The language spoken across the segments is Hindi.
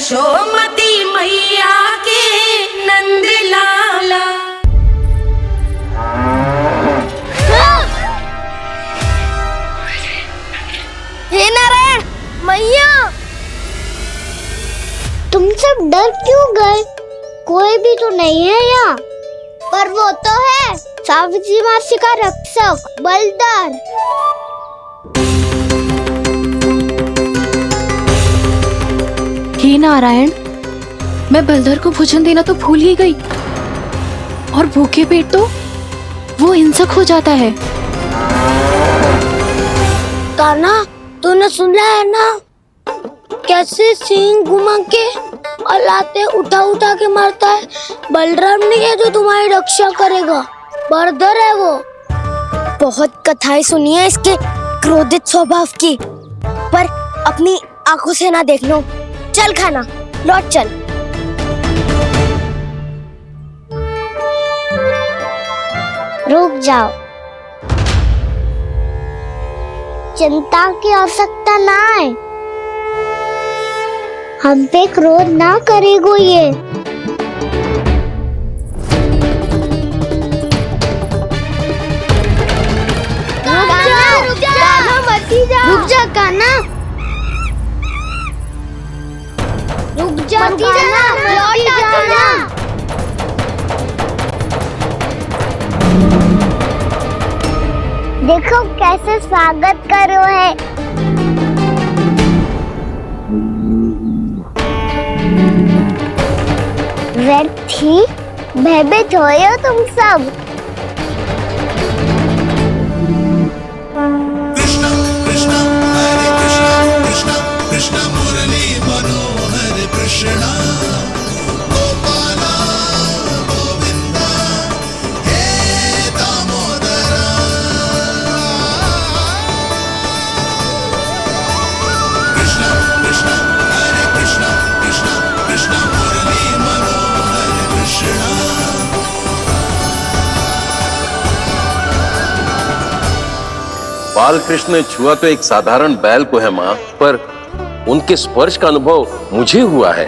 यशोमती मैया के नंद लाला। हे नारायण मैया, तुम सब डर क्यों गए? कोई भी तो नहीं है यहाँ। पर वो तो है, सावित्री मासी का रक्षक बलदार। हे नारायण, मैं बलदर को भोजन देना तो भूल ही गई, और भूखे पेट तो वो हिंसक हो जाता है। कान्हा, तूने सुना है ना कैसे सींग घुमा के और लाते उठा उठा के मारता है? बलराम नहीं है जो तुम्हारी रक्षा करेगा, बलदर है वो। बहुत कथाएं सुनी है इसके क्रोधित स्वभाव की, पर अपनी आंखों से ना देख लो। चल खाना, लौट चल। रुक जाओ, चिंता की आवश्यकता ना है। हम पे क्रोध ना करेगो ये। रुक जा कान्हा, रुक जा कान्हा, लौट जाना। देखो कैसे स्वागत करो है। व्यर्थी भयभीत हो तुम सब। कृष्णा कृष्णा हरे कृष्णा, कृष्णा कृष्णा मुरली मनोहर कृष्णा, गोपाला गोविंदा हे दामोदरा। कृष्णा कृष्णा हरे कृष्णा, कृष्णा कृष्णा मुरली मनोहर कृष्णा। बाल कृष्ण ने छुआ तो एक साधारण बैल को है माँ, पर उनके स्पर्श का अनुभव मुझे हुआ है।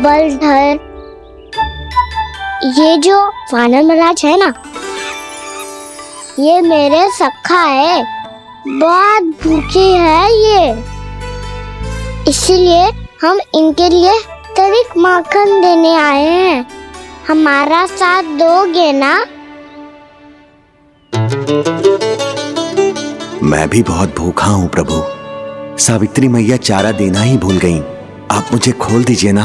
बलधर, ये जो वानर महाराज है ना, ये मेरे सखा है। बहुत भूखे है ये, इसलिए हम इनके लिए तनिक माखन देने आए हैं। हमारा साथ दोगे ना? मैं भी बहुत भूखा हूँ प्रभु। सावित्री मैया चारा देना ही भूल गईं। आप मुझे खोल दीजिए ना।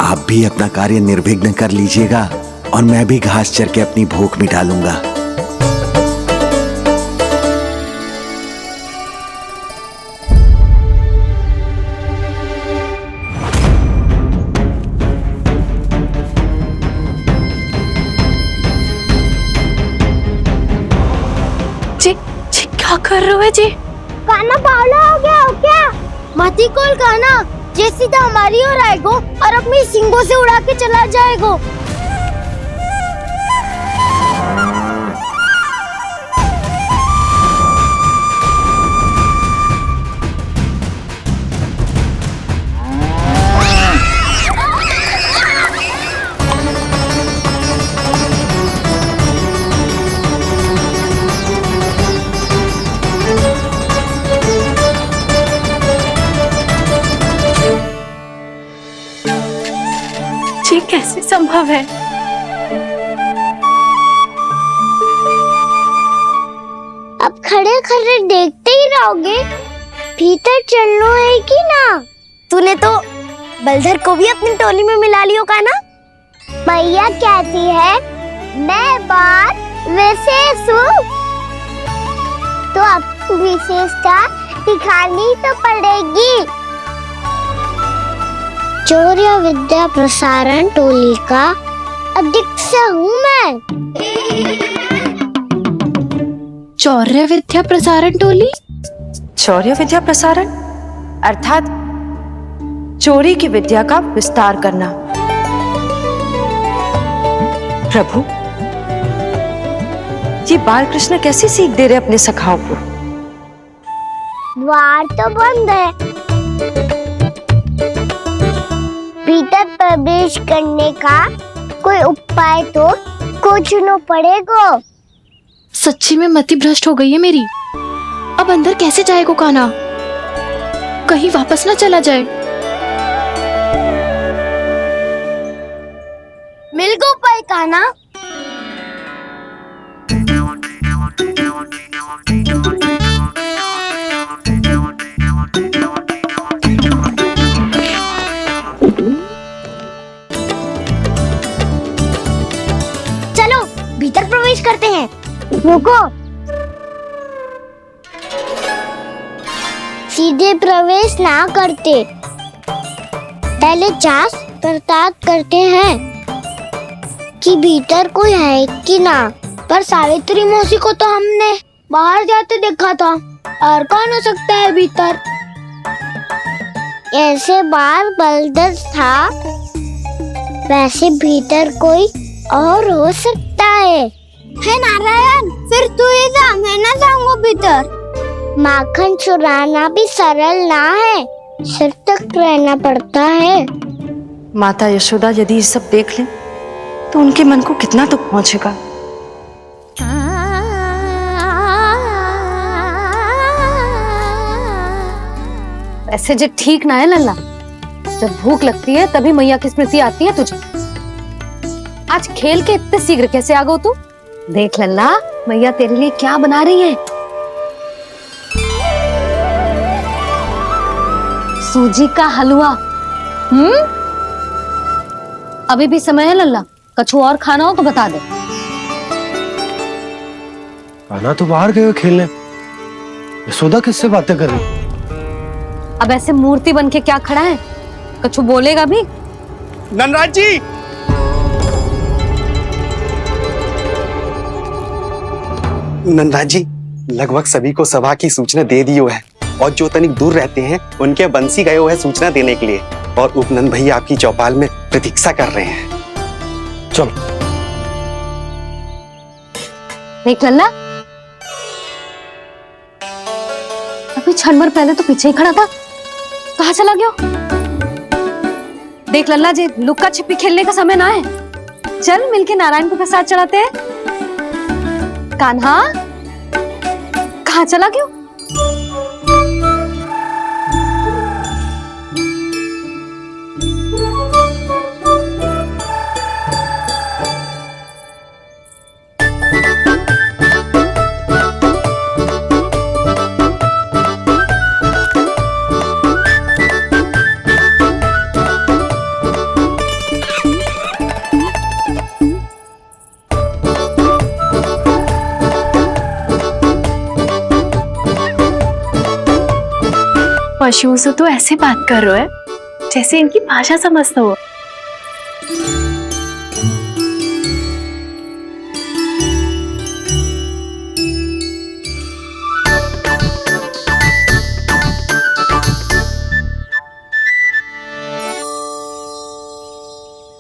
आप भी अपना कार्य निर्विघ्न कर लीजिएगा और मैं भी घास चर के अपनी भूख मिटा लूंगा। क्या कर रहे हो जी? कान्हा पागल हो गया हो क्या? मती कोल कान्हा, ये सीधा हमारी ओर आएगो और अपनी सींगों से उड़ा के चला जाएगो। ये कैसे संभव है? अब खड़े खड़े देखते ही रहोगे? भीतर चलना है कि ना? तूने तो बलधर को भी अपनी टोली में मिला लियो का ना? भैया कहती है मैं बात विशेष हूँ, तो अब विशेषता दिखानी तो पड़ेगी। चौर्य विद्या प्रसारण टोली का अध्यक्ष हूँ मैं। चौर्य विद्या प्रसारण टोली? चौर्य विद्या प्रसारण अर्थात चोरी की विद्या का विस्तार करना। प्रभु, ये बाल कृष्ण कैसी सीख दे रहे अपने सखाओं को? द्वार तो बंद है, भीतर प्रवेश करने का कोई उपाय तो खोजना पड़ेगा। सच्ची में मति भ्रष्ट हो गई है मेरी। अब अंदर कैसे जाएगा कान्हा? कहीं वापस ना चला जाए। मिल गो उपाय कान्हा। चलो भीतर प्रवेश करते हैं। रुको, सीधे प्रवेश ना करते, पहले जांच पड़ताल करते हैं कि भीतर कोई है कि ना। पर सावित्री मौसी को तो हमने बाहर जाते देखा था, और कौन हो सकता है भीतर? ऐसे बार बलदर था, वैसे भीतर कोई और हो सकता है नारायण? फिर तू ही जा, मैं ना जाऊंगा भीतर। माखन चुराना भी सरल ना है, सिर तक रहना पड़ता है। माता यशोदा यदि ये सब देख लें तो उनके मन को कितना दुख पहुंचेगा। ऐसे जो ठीक ना है लल्ला, जब भूख लगती है तभी मैया की स्मृति आती है तुझे। आज खेल के इतने शीघ्र कैसे आ गो तू? देख लल्ला, मैया तेरे लिए क्या बना रही है। सूजी का हलवा। अभी भी समय है लल्ला, कछु और खाना हो तो बता दे। कान्हा तो बाहर गए खेलने, यशोदा किससे बातें कर रही? अब ऐसे मूर्ति बन के क्या खड़ा है, कछु बोलेगा भी? ननराज जी, नंदराज जी, लगभग सभी को सभा की सूचना दे दी है, और जो तनिक दूर रहते हैं उनके बंसी गए हुए हैं सूचना देने के लिए, और उपनंद भैया आपकी चौपाल में प्रतीक्षा कर रहे हैं। चलो। देख लल्ला, अभी क्षण भर पहले तो पीछे ही खड़ा था, कहाँ चला गया? देख लल्ला जी, लुक्का छिपी खेलने का समय ना है, चल मिलके नारायण को प्रसाद चढ़ाते हैं। कान्हा, कहाँ चला गया? पशुओं से तो ऐसे बात कर रहे हो जैसे इनकी भाषा समझता हो।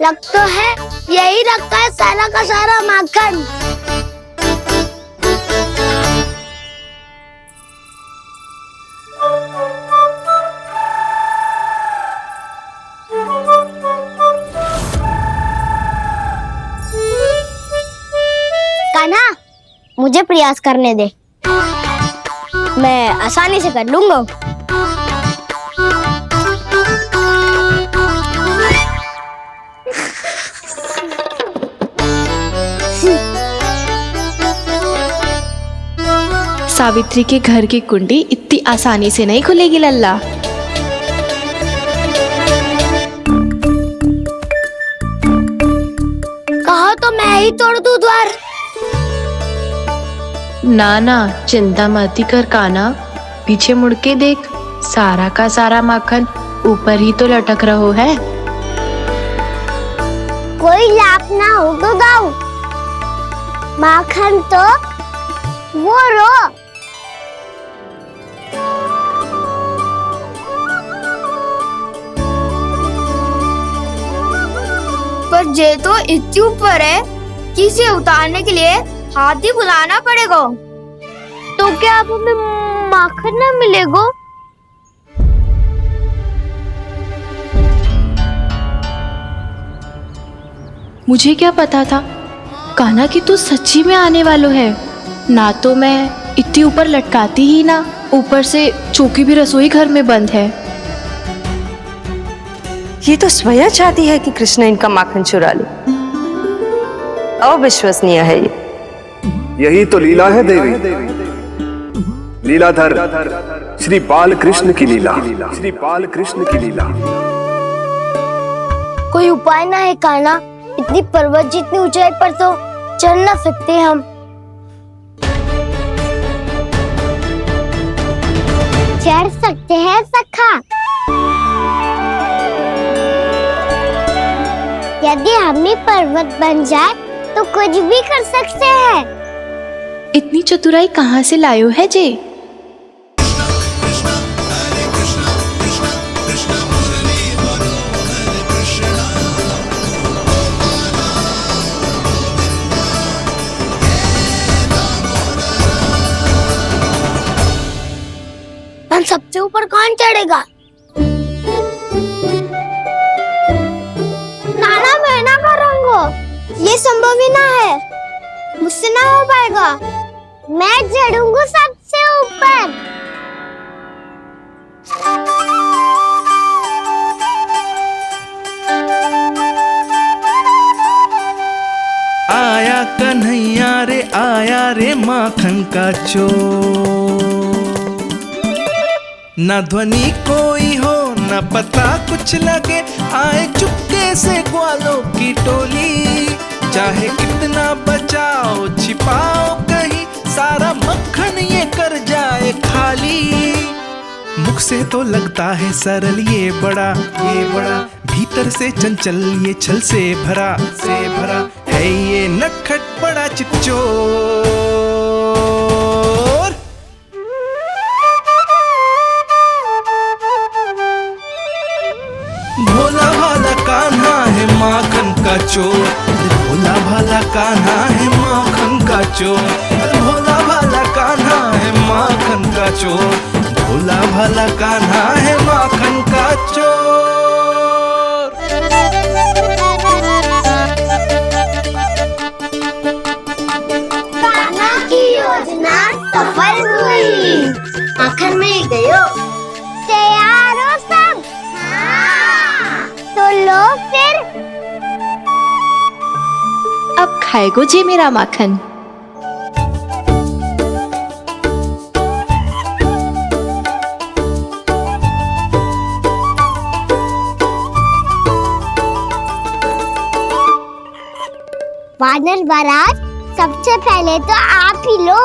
लग तो है यही रखा है सारा का सारा माखन। कान्हा, मुझे प्रयास करने दे, मैं आसानी से कर लूंगा। सावित्री के घर की कुंडी इतनी आसानी से नहीं खुलेगी लल्ला। कहा तो मैं ही तोड़ दूं द्वार। ना ना, चिंता मत कर कान्हा, पीछे मुड़ के देख, सारा का सारा माखन ऊपर ही तो लटक रहो है। कोई लाभ ना हो तो गाओ, माखन तो वो रो। पर जे तो इतनी ऊपर है कि इसे उतारने के लिए हाथी बुलाना पड़ेगा। तो क्या अब हमें माखन ना मिलेगा? मुझे क्या पता था कान्हा कि तू सच्ची में आने वालो है। ना तो मैं इतनी ऊपर लटकाती ही ना, ऊपर से चौकी भी रसोई घर में बंद है। ये तो स्वयं चाहती है कि कृष्ण इनका माखन चुरा ले। अविश्वसनीय है ये। यही तो लीला है देवी, लीलाधर श्री बाल कृष्ण की लीला, श्री बाल कृष्ण की लीला। कोई उपाय ना है कान्हा? इतनी पर्वत जितनी ऊंचाई पर तो चढ़ ना सकते हम। चढ़ सकते हैं सखा, यदि हम ही पर्वत बन जाए तो कुछ भी कर सकते हैं। इतनी चतुराई कहाँ से लायो है जे? सबसे ऊपर कौन चढ़ेगा? नाना मैं ना करूँगा, ये संभव ही ना है, मुझसे ना हो पाएगा। मैं चढ़ूंगा सबसे ऊपर। आया कन्हैया रे, आया रे माखन का चोर। न ध्वनि कोई हो न पता कुछ लगे, आए चुपके से ग्वालों की टोली। चाहे कितना बचाओ छिपाओ कहीं, सारा मक्खन ये कर जाए खाली। मुख से तो लगता है सरल ये बड़ा, भीतर से चंचल ये छल से भरा है ये नटखट बड़ा चिच्चोर। भोला भाला कान्हा है माखन का चोर, भोला भाला कान्हा है माखन का चोर, भोला भाला कान्हा है माखन का चोर, भोला भाला कान्हा है माखन का चोर। कान्हा की योजना सफल हुई, माखन मिल गयो। तैयार हो सब? तो लो फिर। अब खाएगो जे मेरा माखन। वानर महाराज, सबसे पहले तो आप ही लो।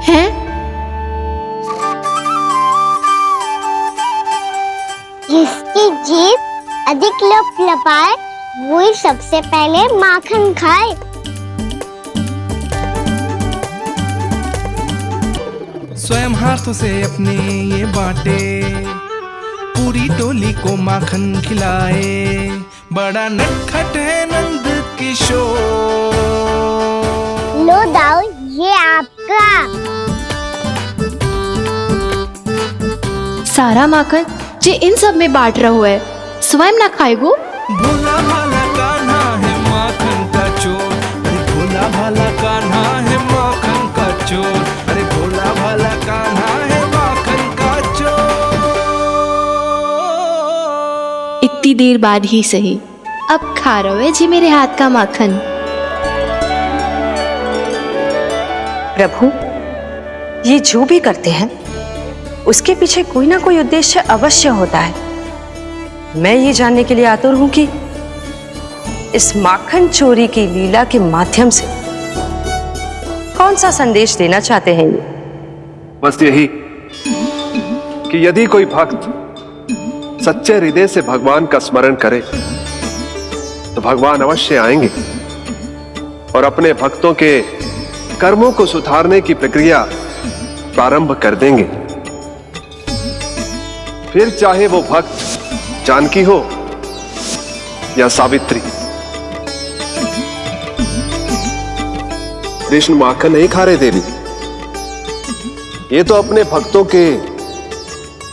हैं? जिसकी जीभ अधिक लपलपाए वही सबसे पहले माखन खाए। स्वयं हाथों से अपने ये बांटे, पूरी टोली को माखन खिलाए। बड़ा नटखट है नंद किशोर। लो दाऊ, ये आपका। सारा माखन जे इन सब में बांट रहो है, स्वयं ना खाएगो। भोला भाला कान्हा है माखन का चोर, अरे भोला भाला कान्हा है माखन का चोर, अरे भोला भाला कान्हा है माखन का चोर। इतनी देर बाद ही सही, अब खा रहे हो जी मेरे हाथ का माखन। प्रभु, ये जो भी करते हैं उसके पीछे कोई ना कोई उद्देश्य अवश्य होता है। मैं ये जानने के लिए आतुर हूं कि इस माखन चोरी की लीला के माध्यम से कौन सा संदेश देना चाहते हैं ये। बस यही कि यदि कोई भक्त सच्चे हृदय से भगवान का स्मरण करे तो भगवान अवश्य आएंगे और अपने भक्तों के कर्मों को सुधारने की प्रक्रिया प्रारंभ कर देंगे। फिर चाहे वो भक्त जानकी हो या सावित्री। कृष्ण माखन नहीं खा रहे देवी, ये तो अपने भक्तों के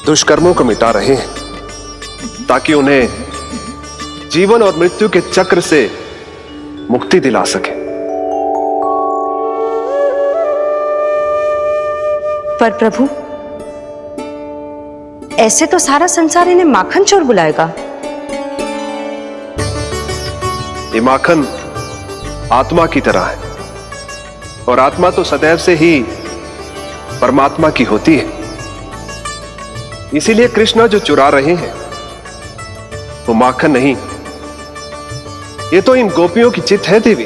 दुष्कर्मों को मिटा रहे हैं ताकि उन्हें जीवन और मृत्यु के चक्र से मुक्ति दिला सके। पर प्रभु, ऐसे तो सारा संसार इन्हें माखन चोर बुलाएगा। ये माखन आत्मा की तरह है और आत्मा तो सदैव से ही परमात्मा की होती है। इसीलिए कृष्ण जो चुरा रहे हैं वो माखन नहीं, ये तो इन गोपियों की चित्त है देवी।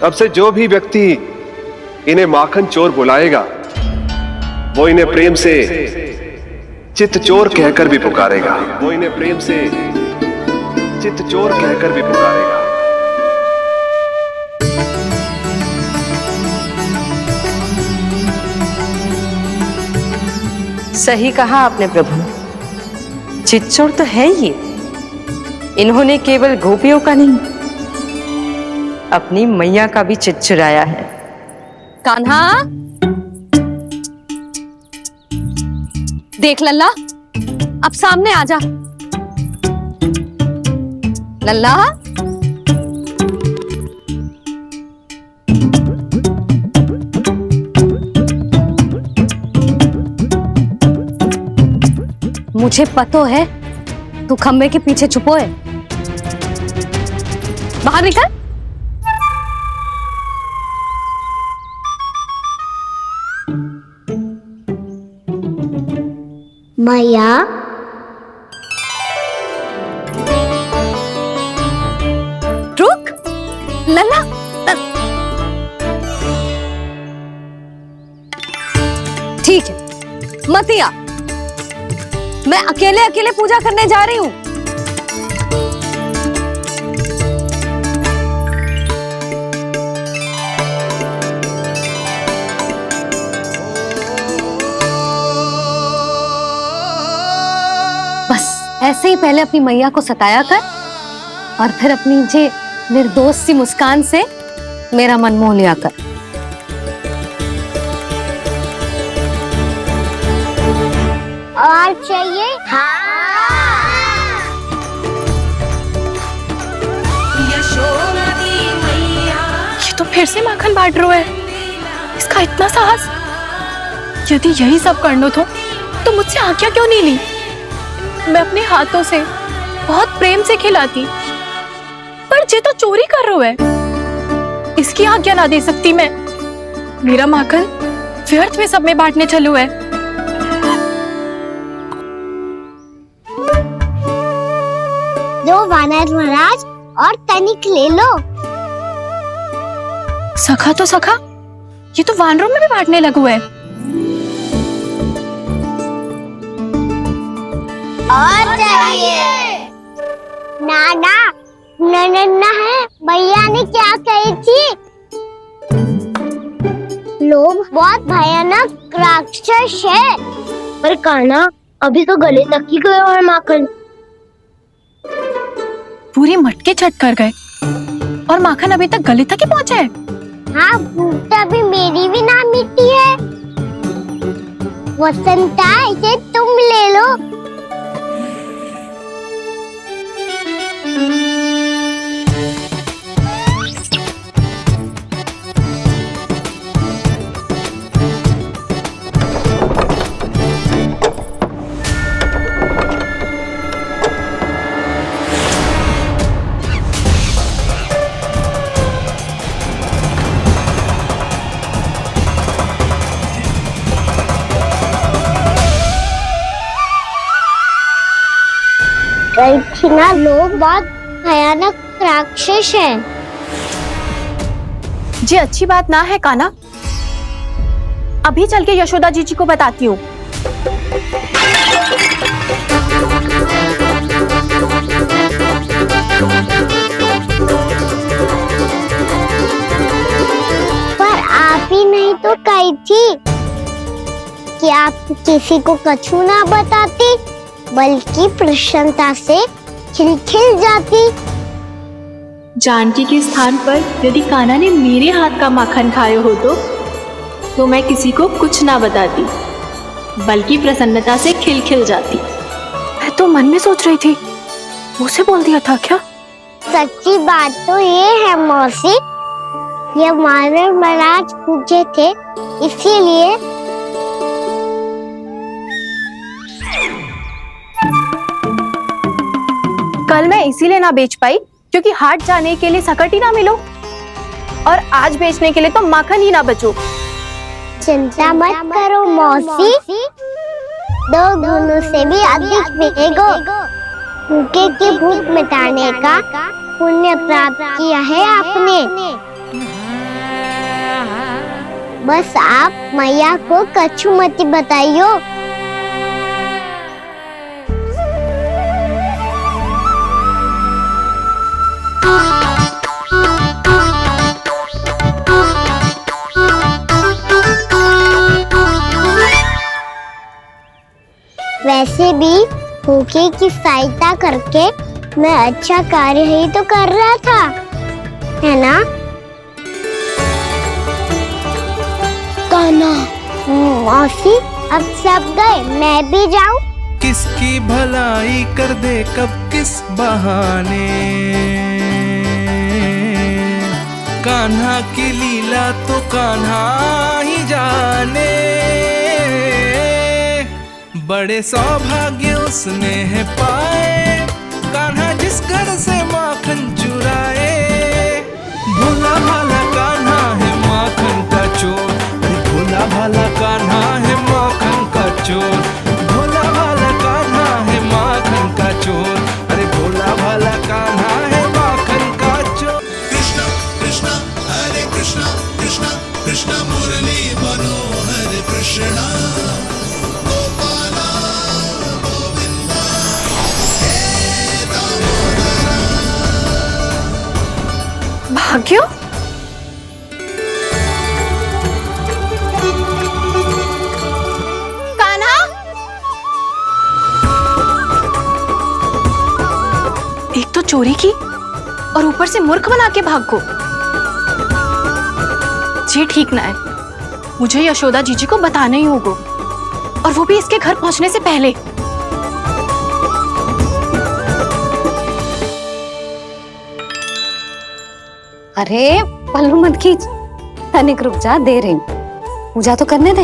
अब से जो भी व्यक्ति इन्हें माखन चोर बुलाएगा वो इन्हें प्रेम से चित्त चोर कहकर भी पुकारेगा। वो इन्हें प्रेम से चित्त चोर कहकर भी पुकारेगा। सही कहा आपने प्रभु, चित्त चोर तो है ये। इन्होंने केवल गोपियों का नहीं, अपनी मैया का भी चित्त चुराया है। कान्हा, देख लल्ला, अब सामने आ जा। लल्ला, मुझे पता है तू खम्बे के पीछे छुपो है। बाहर निकल। मैया, रुक लल्ला, ठीक है मत आ, मैं अकेले अकेले पूजा करने जा रही हूँ। बस ऐसे ही पहले अपनी मैया को सताया कर और फिर अपनी जे निर्दोष सी मुस्कान से मेरा मन मोह लिया कर। और चाहिए? ये तो फिर से माखन बांट रहा है। इसका इतना साहस! यदि यही सब करना तो मुझसे आज्ञा क्यों नहीं ली? मैं अपने हाथों से बहुत प्रेम से खिलाती, पर ये तो चोरी कर रहा है। इसकी आज्ञा ना दे सकती मैं। मेरा माखन व्यर्थ में सब में बांटने चलू है। दो वानर महाराज और तनिक ले लो। सखा तो सखा, ये तो वानरों में भी बांटने लगू है। और चाहिए? नाना, नन्ना है, भैया ने क्या कही थी? लोभ बहुत भयानक राक्षस है। पर कान्हा, अभी तो गले तक ही गया है माखन। पूरी मटके छट कर गए और माखन अभी तक गले तक ही पहुंचा है। हाँ, भूख तभी मेरी भी ना मिटी है। वसंता, इसे तुम ले लो। ना, लोग बहुत भयानक राक्षस हैं। जी अच्छी बात ना है कान्हा, अभी चल के यशोदा जी को बताती हूँ। पर आप ही नहीं तो कही थी कि आप किसी को कछु ना बताती, बल्कि प्रसन्नता से खिलखिल जाती। जानकी के स्थान पर यदि कान्हा ने मेरे हाथ का माखन खाया हो तो मैं किसी को कुछ ना बताती, बल्कि प्रसन्नता से खिलखिल जाती। मैं तो मन में सोच रही थी, मुंह से बोल दिया था क्या? सच्ची बात तो ये है मौसी, ये मानव महाराज पूछे थे इसीलिए। कल मैं इसीलिए ना बेच पाई क्योंकि हाट जाने के लिए सकट ही ना मिलो, और आज बेचने के लिए तो माखन ही ना बचो। चिंता मत करो मौसी, 2 गुणों से भी अधिक मिलेगा। भूखे की भूख मिटाने का पुण्य प्राप्त किया है आपने। बस आप मैया को कछुमती बताइयो। वैसे भी भूखे की सहायता करके मैं अच्छा कार्य ही तो कर रहा था, है ना? कान्हा, मौसी अब सब गए, मैं भी जाऊं? किसकी भलाई कर दे कब किस बहाने, कान्हा की लीला तो कान्हा ही जाने। बड़े सौभाग्य उसने है पाए, कान्हा जिस घर से माखन चुराए। भोला भाला कान्हा है माखन का चोर, अरे भोला भाला कान्हा है माखन का चोर। भोला भाला कान्हा है माखन का चोर, अरे भोला भाला कान्हा है माखन का चोर। कृष्ण कृष्ण हरे कृष्ण कृष्ण कृष्ण मुरली मनोहर कृष्ण भाग्यो, कान्हा, एक तो चोरी की और ऊपर से मूर्ख बना के भागो। ये ठीक ना है, मुझे यशोदा जीजी को बताना ही होगा, और वो भी इसके घर पहुंचने से पहले। अरे पल्लू मत खींच, तनिक रुक जा, दे रही हूँ, पूजा तो करने दे।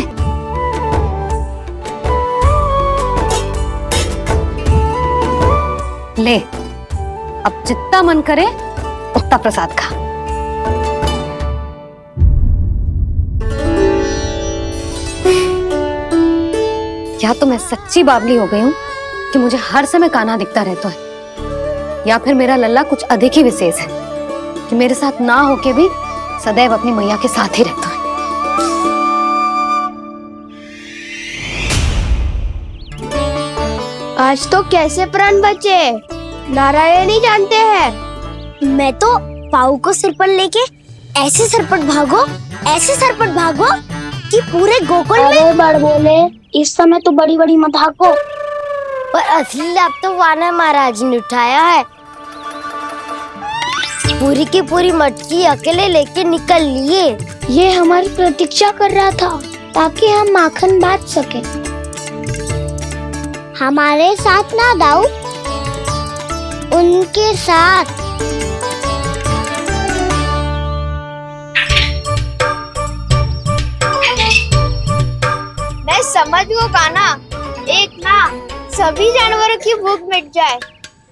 ले, अब जितना मन करे उतना प्रसाद खा। या तो मैं सच्ची बावली हो गई हूँ कि मुझे हर समय कान्हा दिखता रहता है, या फिर मेरा लल्ला कुछ अधिक ही विशेष है कि मेरे साथ ना होके भी सदैव अपनी मैया के साथ ही रहता है। आज तो कैसे प्राण बचे नारायण ही जानते हैं। मैं तो पाऊ को सिर पर लेके ऐसे सरपट भागो कि पूरे गोकुल में बड़ बोले। इस समय तो बड़ी बड़ी मत हाको, पर असली लाभ तो वानर महाराज ने उठाया है। पूरी की पूरी मटकी अकेले लेके निकल लिए। ये हमारी प्रतीक्षा कर रहा था ताकि हम माखन बांट सके। हमारे साथ ना दाऊ, उनके साथ। मैं समझ गो कान्हा, एक ना सभी जानवरों की भूख मिट जाए,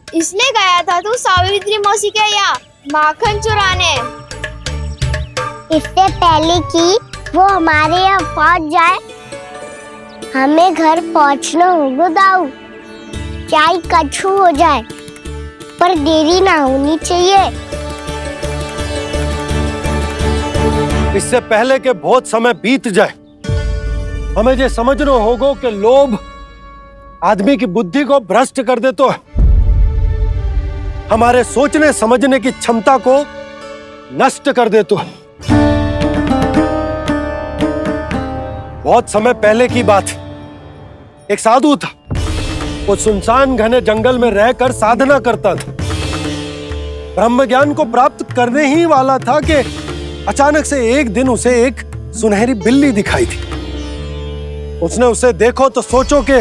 इसलिए गया था तू सावित्री मौसी के यहाँ माखन चुराने। इससे पहले कि वो हमारे यहाँ पहुँच जाए, हमें घर पहुँचना होगा दाऊ, चाहे कछु हो जाए, पर देरी ना होनी चाहिए। इससे पहले के बहुत समय बीत जाए, हमें ये समझना होगा कि लोभ आदमी की बुद्धि को भ्रष्ट कर देता है, हमारे सोचने समझने की क्षमता को नष्ट कर देता है। बहुत समय पहले की बात, एक साधु था, वो सुनसान घने जंगल में रहकर साधना करता था। ब्रह्म ज्ञान को प्राप्त करने ही वाला था कि अचानक से एक दिन उसे एक सुनहरी बिल्ली दिखाई थी। उसने उसे देखो तो सोचो कि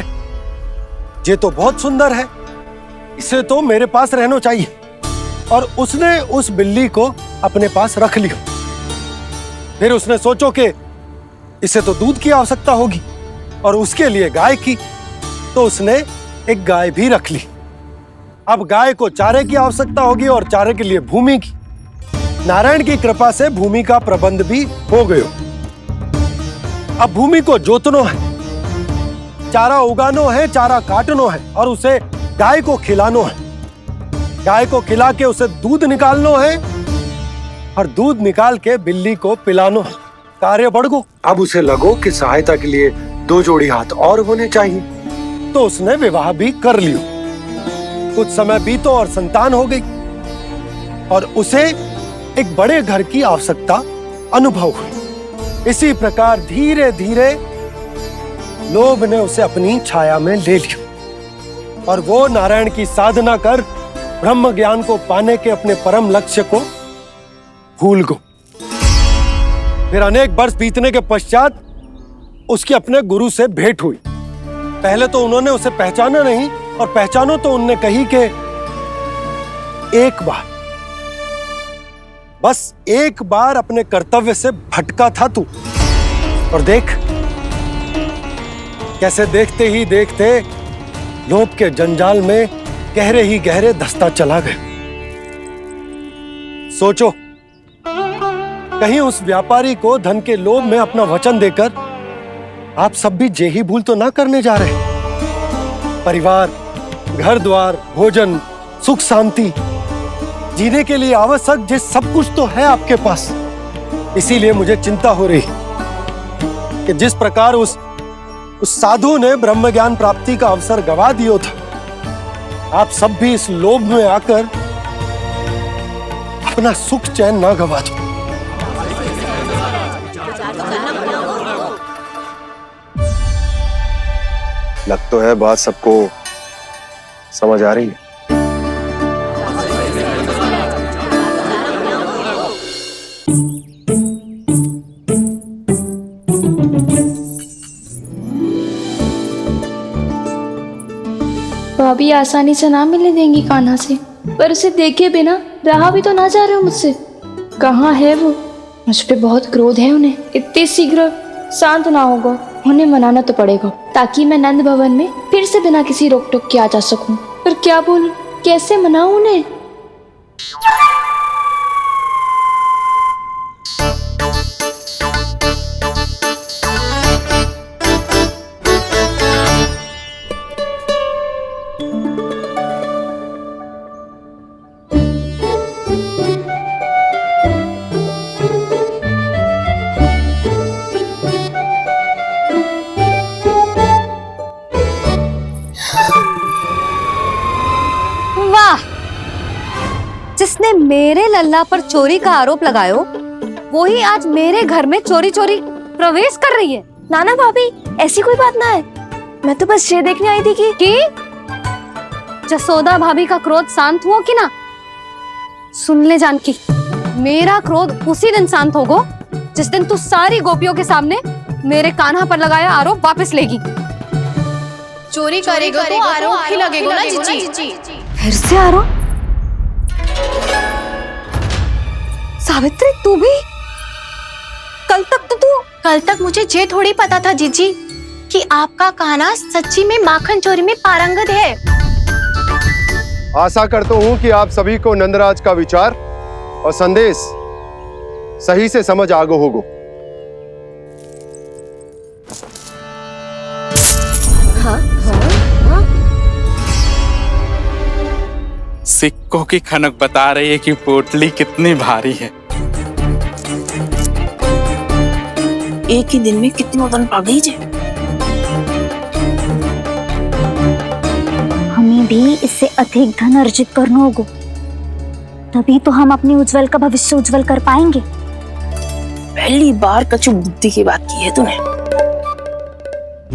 ये तो बहुत सुंदर है, इसे तो मेरे पास रहना चाहिए, और उसने उस बिल्ली को अपने पास रख लिया। फिर उसने सोचो कि इसे तो दूध की आवश्यकता होगी और उसके लिए गाय की, तो उसने एक गाय भी रख ली। अब गाय को चारे की आवश्यकता होगी और चारे के लिए भूमि की। नारायण की कृपा से भूमि का प्रबंध भी हो गयो। अब भूमि को जोतनो है, चारा उगानो है, चारा काटनो है और उसे गाय को खिलानो है। गाय को खिला के उसे दूध निकालनो है और दूध निकाल के बिल्ली को पिलानो है। कार्य बढ़ गो। अब उसे लगो कि सहायता के लिए 2 जोड़ी हाथ और होने चाहिए, तो उसने विवाह भी कर लियो। कुछ समय बीतो और संतान हो गई और उसे एक बड़े घर की आवश्यकता अनुभव हुई। इसी प्रकार धीरे धीरे लोभ ने उसे अपनी छाया में ले लिया और वो नारायण की साधना कर ब्रह्म ज्ञान को पाने के अपने परम लक्ष्य को भूल गो। फिर अनेक वर्ष बीतने के पश्चात उसकी अपने गुरु से भेंट हुई। पहले तो उन्होंने उसे पहचाना नहीं, और पहचानो तो उनने कही कि एक बार, बस एक बार अपने कर्तव्य से भटका था तू, और देख कैसे देखते ही देखते लोभ के जंजाल में गहरे ही गहरे धंसता चला गया। सोचो, कहीं उस व्यापारी को धन के लोभ में अपना वचन देकर आप सब भी यही भूल तो ना करने जा रहे। परिवार, घर द्वार, भोजन, सुख शांति, जीने के लिए आवश्यक जिस सब कुछ तो है आपके पास। इसीलिए मुझे चिंता हो रही कि जिस प्रकार उस साधु ने ब्रह्म ज्ञान प्राप्ति का अवसर गवा दिया था, आप सब भी इस लोभ में आकर अपना सुख चैन ना गवा दो। लग तो है बात सबको समझ आ रही है। भाभी आसानी से ना मिलने देंगी कान्हा से, पर उसे देखे बिना रहा भी तो ना जा रहे हो मुझसे। कहाँ है वो? मुझ पे बहुत क्रोध है उन्हें। इतने शीघ्र शांत ना होगा, उन्हें मनाना तो पड़ेगा ताकि मैं नंद भवन में फिर से बिना किसी रोक टोक के आ जा सकूं। पर क्या बोलूं, कैसे मनाऊं उन्हें? जिसने मेरे लल्ला पर चोरी का आरोप लगायो, वो ही आज मेरे घर में चोरी चोरी प्रवेश कर रही है। नाना भाभी, ऐसी कोई बात ना है, मैं तो बस ये देखने आई थी कि जसोदा भाभी का क्रोध शांत हुआ कि ना? सुन ले जानकी, मेरा क्रोध उसी दिन शांत होगा जिस दिन तू सारी गोपियों के सामने मेरे कान्हा पर लगाया आरोप वापस लेगी। चोरी करेगा तो आरोप ही लगेगा ना जीजी। फिर से आरोप? सावित्री, तू भी? कल तक मुझे ये थोड़ी पता था जीजी कि आपका कान्हा सच्ची में माखन चोरी में पारंगत है। आशा करता हूं कि आप सभी को नंदराज का विचार और संदेश सही से समझ आगो होगो। सिक्कों की खनक बता रही है कि पोटली कितनी भारी है। एक ही दिन में कितनी वजन पा गई जे। हमें भी इससे अधिक धन अर्जित करना होगा, तभी तो हम अपने उज्जवल का भविष्य उज्जवल कर पाएंगे। पहली बार कछु बुद्धि की बात की है तूने।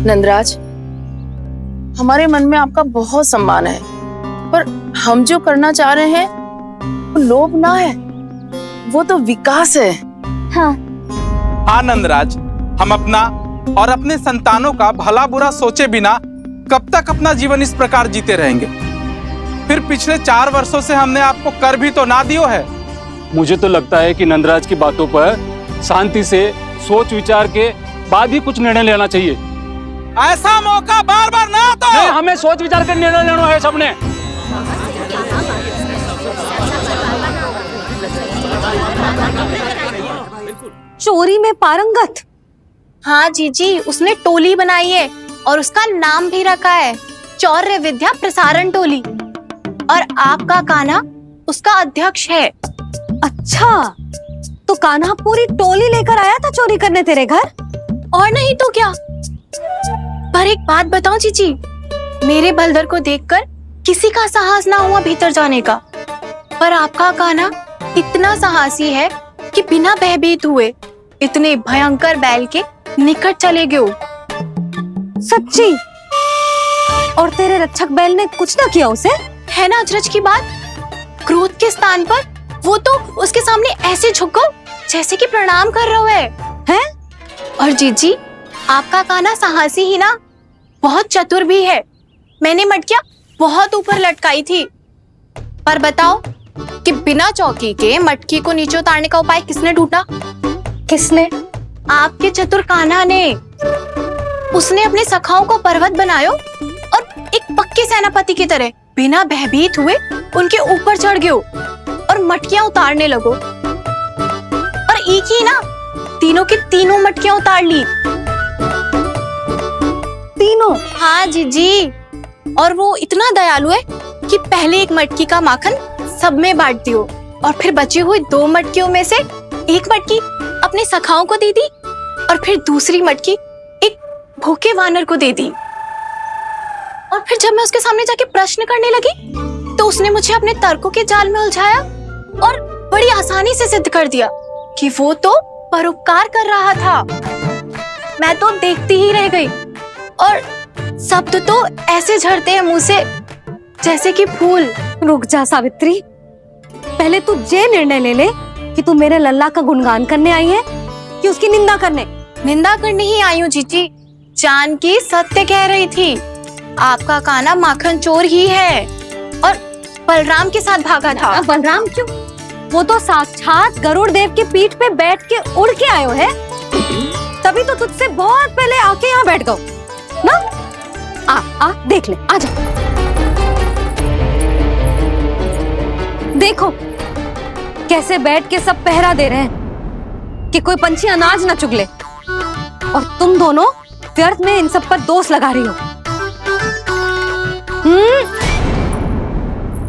नंदराज, हमारे मन में आपका बहुत सम्मान है, पर हम जो करना चाह रहे हैं लोभ ना है, वो तो विकास है। हाँ हाँ नंदराज, हम अपना और अपने संतानों का भला बुरा सोचे बिना कब तक अपना जीवन इस प्रकार जीते रहेंगे? फिर पिछले 4 वर्षों से हमने आपको कर भी तो ना दियो है। मुझे तो लगता है कि नंदराज की बातों पर शांति से सोच विचार के बाद ही कुछ निर्णय लेना चाहिए। ऐसा मौका बार बार ना आता। नहीं, हमें सोच विचार कर निर्णय लेना है सबने। चोरी में पारंगत। हाँ जीजी, उसने टोली बनाई है और उसका नाम भी रखा है चौर्य विद्या प्रसारण टोली, और आपका कान्हा उसका अध्यक्ष है। अच्छा, तो कान्हा पूरी टोली लेकर आया था चोरी करने तेरे घर? और नहीं तो क्या। पर एक बात बताऊं जीजी, मेरे बलदर को देखकर किसी का साहस ना हुआ भीतर जाने का, पर आपका कान्हा इतना साहसी है कि बिना भयभीत हुए इतने भयंकर बैल के निकट चले गए। सच्ची? और तेरे रक्षक बैल ने कुछ ना किया उसे? है ना अचरज की बात। क्रोध के स्थान पर वो तो उसके सामने ऐसे झुक गया जैसे कि प्रणाम कर रहा है। और जीजी, आपका कान्हा साहसी ही ना, बहुत चतुर भी है। मैंने मटकियां बहुत ऊपर लटकाई थी, पर बताओ कि बिना चौकी के मटकी को नीचे उतारने का उपाय किसने ढूंढा? किसने? आपके चतुर कान्हा ने। उसने अपने सखाओं को पर्वत बनायो और एक पक्के सेनापति की तरह बिना भयभीत हुए उनके ऊपर चढ़ गयो और मटकियां उतारने लगो। और एक ही ना, तीनों की तीनों मटकियां उतार ली। तीनों? हाँ जीजी। और वो इतना दयालु है कि पहले एक मटकी का माखन सब में बांट दियो और फिर बची हुई 2 मटकियों में से एक मटकी अपने सखाओं को दे दी और फिर दूसरी मटकी एक भूखे वानर को दे दी। और फिर जब मैं उसके सामने जाके प्रश्न करने लगी तो उसने मुझे अपने तर्कों के जाल में उलझाया और बड़ी आसानी से सिद्ध कर दिया कि वो तो परोपकार कर रहा था। मैं तो देखती ही रह गई और शब्द तो ऐसे झड़ते हैं मुंह से जैसे कि फूल। रुक जा सावित्री, पहले तू ये निर्णय ले ले कि तू मेरे लल्ला का गुणगान करने आई है कि उसकी निंदा करने? निंदा करने ही आई हूँ जीजी। जानकी सत्य कह रही थी, आपका कान्हा माखन चोर ही है और बलराम के साथ भागा था। बलराम क्यों? वो तो साक्षात गरुड़ देव की पीठ पे बैठ के उड़ के आयो है, तभी तो तुझसे बहुत पहले आके यहाँ बैठ गओ ना। आ देख ले, आजा। देखो कैसे बैठ के सब पहरा दे रहे हैं कि कोई पंछी अनाज ना चुग ले, और तुम दोनों व्यर्थ में इन सब पर दोष लगा रही हो।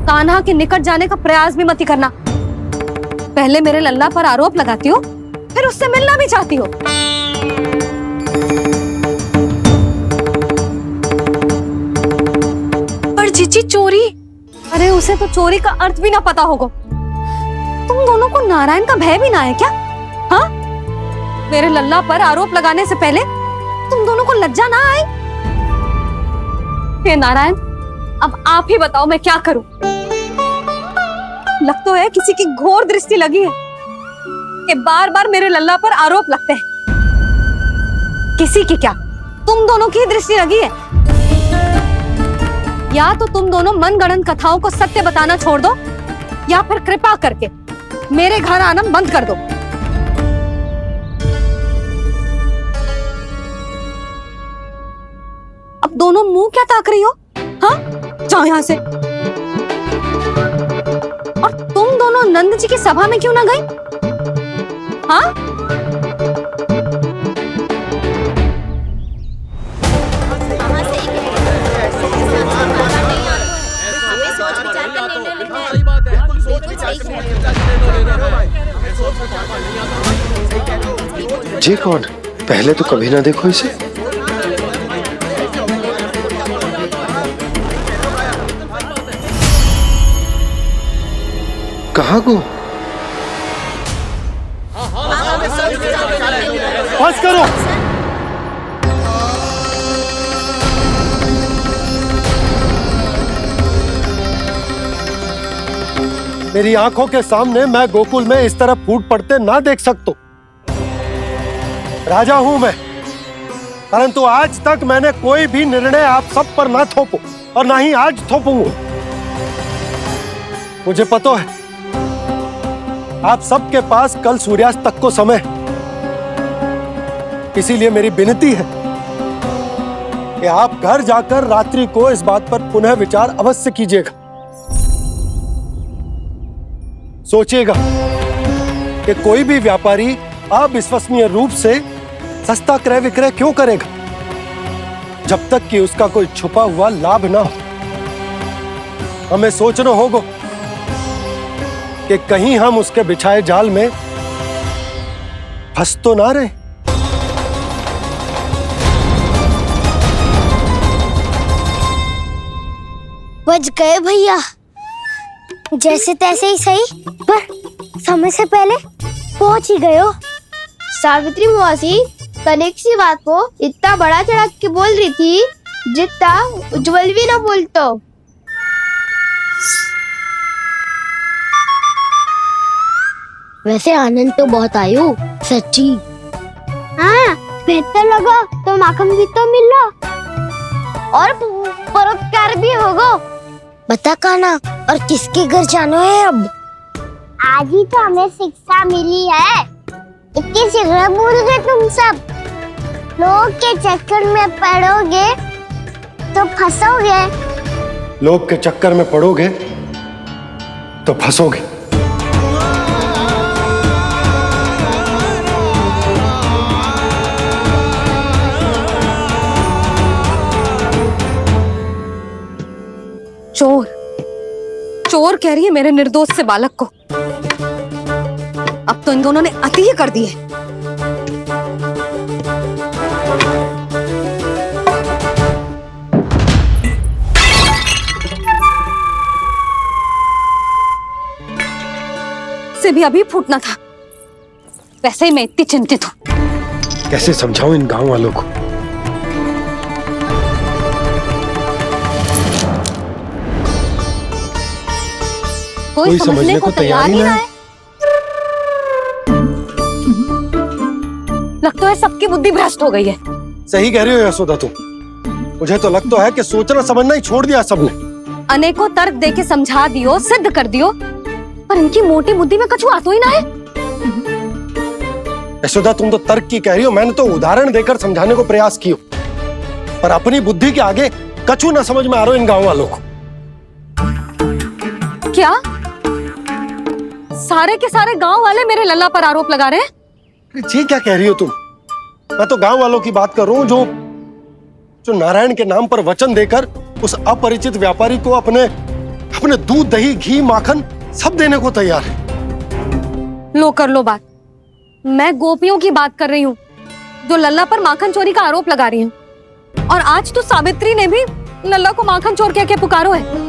कान्हा के निकट जाने का प्रयास भी मत ही करना। पहले मेरे लल्ला पर आरोप लगाती हो, फिर उससे मिलना भी चाहती हो। पर जीजी चोरी? अरे उसे तो चोरी का अर्थ भी ना पता होगा। तुम दोनों को नारायण का भय भी ना है क्या? हाँ, मेरे लल्ला पर आरोप लगाने से पहले तुम दोनों को लज्जा ना आई? हे नारायण, अब आप ही बताओ मैं क्या करूं। लग तो है किसी की घोर दृष्टि लगी है कि बार बार मेरे लल्ला पर आरोप लगते हैं। किसी की क्या, तुम दोनों की दृष्टि लगी है। या तो तुम दोनों मनगढ़ंत कथाओं को सत्य बताना छोड़ दो, या फिर कृपा करके मेरे घर आना बंद कर दो। अब दोनों मुंह क्या ताक रही हो? हाँ, जाओ यहां से। और तुम दोनों नंद जी की सभा में क्यों ना गई? हाँ, जी कौन? पहले तो कभी ना देखो इसे। कहाँ को? बस करो। मेरी आंखों के सामने मैं गोकुल में इस तरह फूट पड़ते ना देख सकता। राजा हूं मैं, परंतु आज तक मैंने कोई भी निर्णय आप सब पर ना थोपो और ना ही आज थोपूंगा। मुझे पता है आप सबके पास कल सूर्यास्त तक को समय, इसीलिए मेरी विनती है कि आप घर जाकर रात्रि को इस बात पर पुनः विचार अवश्य कीजिएगा। सोचिएगा कि कोई भी व्यापारी अविश्वसनीय रूप से सस्ता क्रय विक्रय क्यों करेगा जब तक कि उसका कोई छुपा हुआ लाभ ना हो। हमें सोचना होगा कि कहीं हम उसके बिछाए जाल में फंस तो ना रहे। बच गए भैया, जैसे तैसे ही सही, पर समय से पहले पहुंच ही गए हो। सावित्री मौसी कनेक सी बात को इतना बड़ा चढ़ा के बोल रही थी जितना उज्जवल भी ना बोलतो। वैसे आनंद तो बहुत आयो, सच्ची। हाँ, बेहतर लगा तो माखन भी तो मिला और परोपकार भी होगा। बता काना, और किसके घर जाना है अब? आज ही तो हमें शिक्षा मिली है, इतनी शीघ्र भूल गए तुम सब। लोग के चक्कर में पड़ोगे तो फंसोगे। लोग के चक्कर में पड़ोगे तो फंसोगे। चोर चोर कह रही है मेरे निर्दोष से बालक को। अब तो इन दोनों ने अति ही कर दी है। से भी अभी फूटना था। वैसे ही मैं इतनी चिंतित हूं। कैसे समझाऊं इन गांव वालों को? कोई समझने को तैयार ही ना है। लगता है सबकी बुद्धि भ्रष्ट हो गई है। सही कह रही हो यशोदा तुम। मुझे तो लगता है कि सोचना समझना ही छोड़ दिया सबने। अनेकों तर्क देके समझा दियो, सिद्ध कर दियो, पर इनकी मोटी बुद्धि में कछु आता ही ना है। यशोदा तुम तो तर्क की कह रही हो, मैंने तो उदाहरण देकर समझाने को प्रयास किया, पर अपनी बुद्धि के आगे कछु ना समझ में आ रहा इन गांव वालों को। क्या सारे के सारे गांव वाले मेरे लल्ला पर आरोप लगा रहे हैं? जी क्या कह रही हो तुम? मैं तो गांव वालों की बात कर रहा हूं जो नारायण के नाम पर वचन देकर उस अपरिचित व्यापारी को अपने दूध दही घी माखन सब देने को तैयार है। लो कर लो बात। मैं गोपियों की बात कर रही हूँ जो लल्ला पर माखन चोरी का आरोप लगा रही हैं। और आज तो सावित्री ने भी लल्ला को माखन चोर कह के पुकारो है।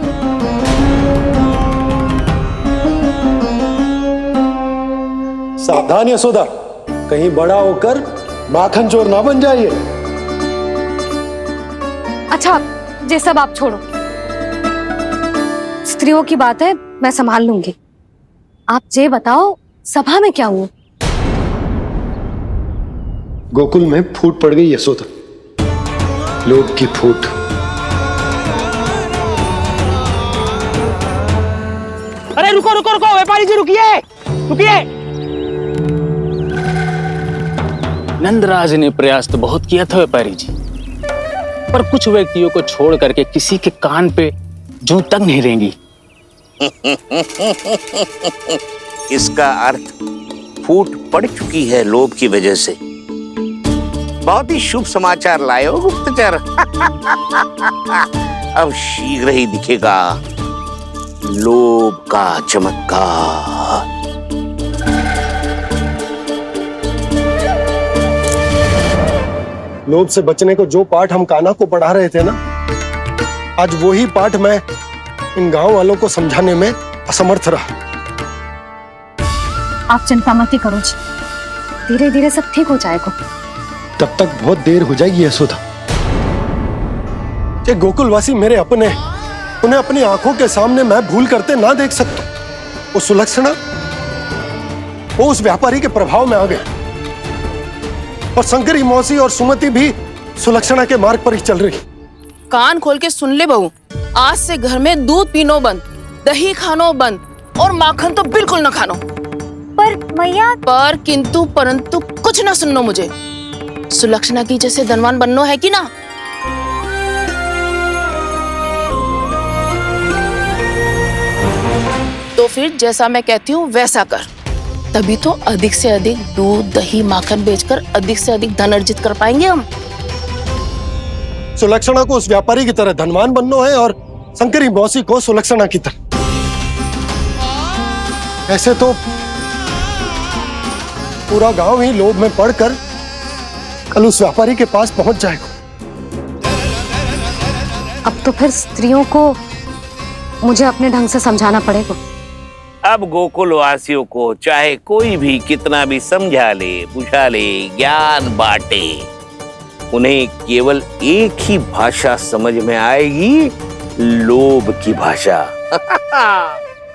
सावधान यशोदा, कहीं बड़ा होकर माखन चोर ना बन जाइए। अच्छा, ये सब आप छोड़ो। स्त्रियों की बात है, मैं संभाल लूंगी। आप ये बताओ सभा में क्या हुआ? गोकुल में फूट पड़ गई यशोदा, लोभ की फूट। अरे रुको रुको रुको, व्यापारी जी रुकिए रुकिए। नंदराज ने प्रयास तो बहुत किया था व्यापारी जी, पर कुछ व्यक्तियों को छोड़ करके किसी के कान पे जूं तक नहीं रेंगी। इसका अर्थ फूट पड़ चुकी है लोभ की वजह से। बहुत ही शुभ समाचार लाए हो गुप्तचर। अब शीघ्र ही दिखेगा लोभ का चमत्कार। लोभ से बचने को जो पाठ हम कान्हा को पढ़ा रहे थे ना, आज वही पाठ मैं इन गांव वालों को समझाने में असमर्थ रहा। आप चिंता मत ही करो जी, धीरे धीरे सब ठीक हो जाएगा। तब तक बहुत देर हो जाएगी यशोदा। ये गोकुलवासी मेरे अपने, उन्हें अपनी आंखों के सामने मैं भूल करते ना देख सकता। वो सुलक्षणा वो उस व्यापारी के प्रभाव में आ गए और शंकरी मौसी और सुमति भी सुलक्षणा के मार्ग पर ही चल रही। कान खोल के सुन ले बहू, आज से घर में दूध पीनो बंद, दही खानो बंद और माखन तो बिल्कुल न खानो। पर मैया, पर किंतु परंतु कुछ न सुननो मुझे। सुलक्षणा की जैसे धनवान बननो है कि ना? तो फिर जैसा मैं कहती हूँ वैसा कर, तभी तो अधिक से अधिक दूध दही माखन बेचकर अधिक से अधिक धन अर्जित कर पाएंगे हम। सुलक्षणा को उस व्यापारी की तरह धनवान बनना है और शंकरी मौसी को सुलक्षणा की तरह। ऐसे तो पूरा गांव ही लोभ में पड़कर कल उस व्यापारी के पास पहुंच जाएगा। अब तो फिर स्त्रियों को मुझे अपने ढंग से समझाना पड़ेगा। अब गोकुल वासियों को चाहे कोई भी कितना भी समझा ले, बुझा ले, ज्ञान बांटे, उन्हें केवल एक ही भाषा समझ में आएगी, लोभ की भाषा।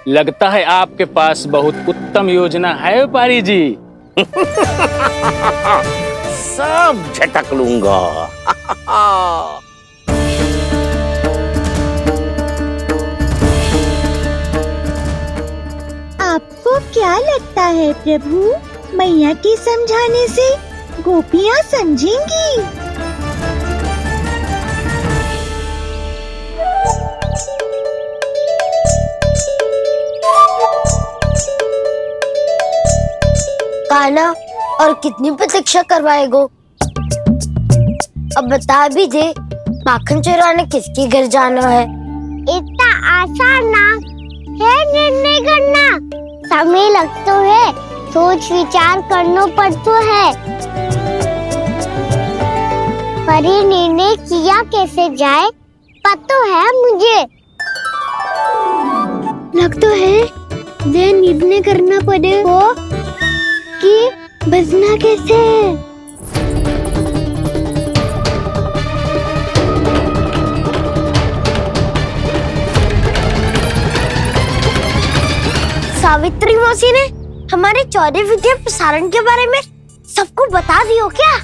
लगता है आपके पास बहुत उत्तम योजना है व्यापारी जी। सब झटक लूंगा। आपको क्या लगता है प्रभु, मैया के समझाने से गोपियाँ समझेंगी? कान्हा, और कितनी प्रतीक्षा करवाएगो? अब बता भी दे, माखन चुराने किसके घर जाना है? इतना आसान ना है निर्णय करना, समय लगता है, सोच विचार करना पड़ता है। पर ये निर्णय किया कैसे जाए पता है मुझे। लगता है ये निर्णय करना पड़ेगा कि बचना कैसे। सावित्री मौसी ने हमारे चौरे विद्या प्रसारण के बारे में सबको बता दियो क्या?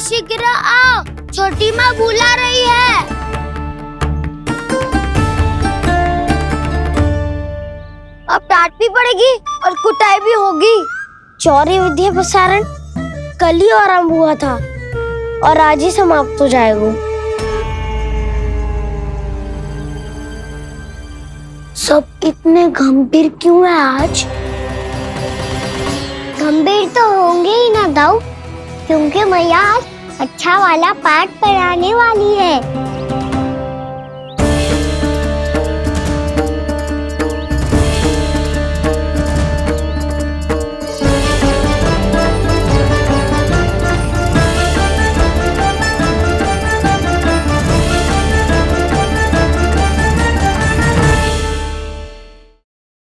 शीघ्र आओ, छोटी माँ बुला रही है। अब डांट भी पड़ेगी और कुटाई भी होगी। चौरी विद्या प्रसारण कल ही आरंभ हुआ था और आज ही समाप्त हो जाएगा। सब इतने गंभीर क्यों है आज? गंभीर तो होंगे ही ना दाऊ, क्योंकि मैया आज अच्छा वाला पाठ पढ़ाने वाली है।